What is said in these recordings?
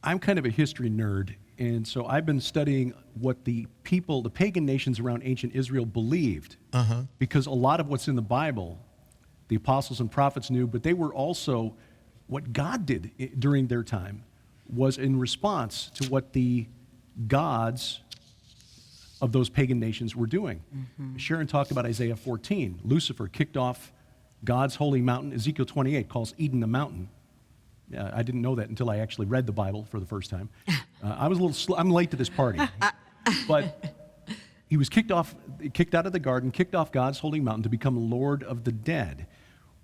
I'm kind of a history nerd, and so I've been studying what the pagan nations around ancient Israel believed, because a lot of what's in the Bible, the apostles and prophets knew, but they were also, what God did during their time was in response to what the gods of those pagan nations were doing. Sharon talked about Isaiah 14. Lucifer kicked off God's holy mountain. Ezekiel 28 calls Eden a mountain. I didn't know that until I actually read the Bible for the first time. I was a little I'm late to this party. But he was kicked out of the garden, kicked off God's holy mountain to become Lord of the dead.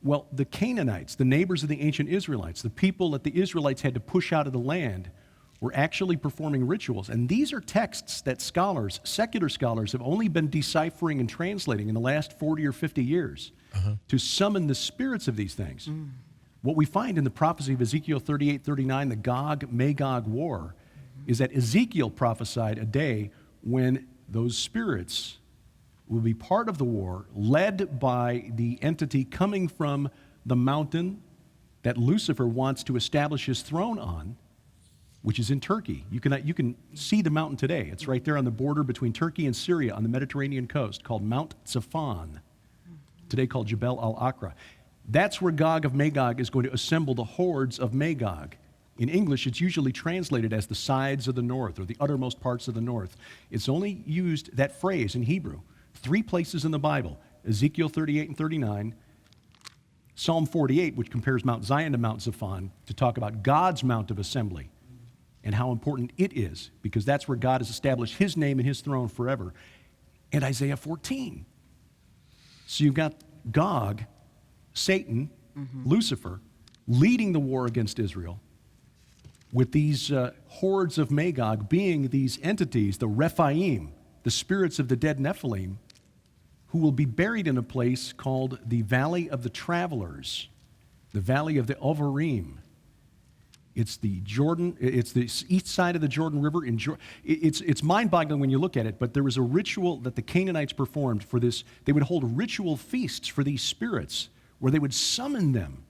Well, the Canaanites, the neighbors of the ancient Israelites, the people that the Israelites had to push out of the land, were actually performing rituals. And these are texts that scholars, secular scholars, have only been deciphering and translating in the last 40 or 50 years to summon the spirits of these things. What we find in the prophecy of Ezekiel 38-39, the Gog-Magog war, is that Ezekiel prophesied a day when those spirits will be part of the war, led by the entity coming from the mountain that Lucifer wants to establish his throne on, which is in Turkey. You can see the mountain today. It's right there on the border between Turkey and Syria on the Mediterranean coast, called Mount Tzafan, today called Jebel al-Aqra. That's where Gog of Magog is going to assemble the hordes of Magog. In English, it's usually translated as the sides of the north or the uttermost parts of the north. It's only used, that phrase in Hebrew, 3 places in the Bible: Ezekiel 38 and 39, Psalm 48, which compares Mount Zion to Mount Zaphon, to talk about God's mount of assembly and how important it is, because that's where God has established his name and his throne forever, and Isaiah 14. So you've got Gog, Satan, Lucifer, leading the war against Israel, with these hordes of Magog being these entities, the Rephaim, the spirits of the dead Nephilim, who will be buried in a place called the Valley of the Travelers, the Valley of the Ovarim. It's the Jordan. It's the east side of the Jordan River. It's mind-boggling when you look at it, but there was a ritual that the Canaanites performed for this. They would hold ritual feasts for these spirits, where they would summon them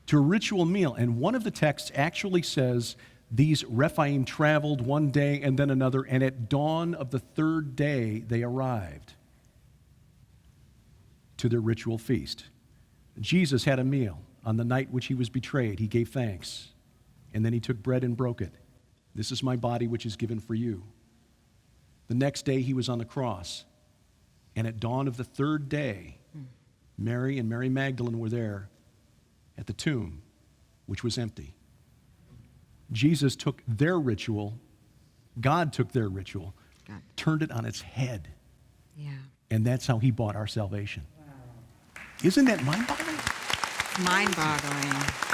to a ritual meal. And one of the texts actually says these Rephaim traveled one day and then another, and at dawn of the 3rd day they arrived to their ritual feast. Jesus had a meal on the night which he was betrayed. He gave thanks, and then he took bread and broke it. This is my body which is given for you. The next day he was on the cross, and at dawn of the 3rd day, Mary and Mary Magdalene were there at the tomb, which was empty. Jesus took their ritual, God took their ritual, turned it on its head. Yeah. And that's how he bought our salvation. Wow. Isn't that mind-boggling? Mind-boggling.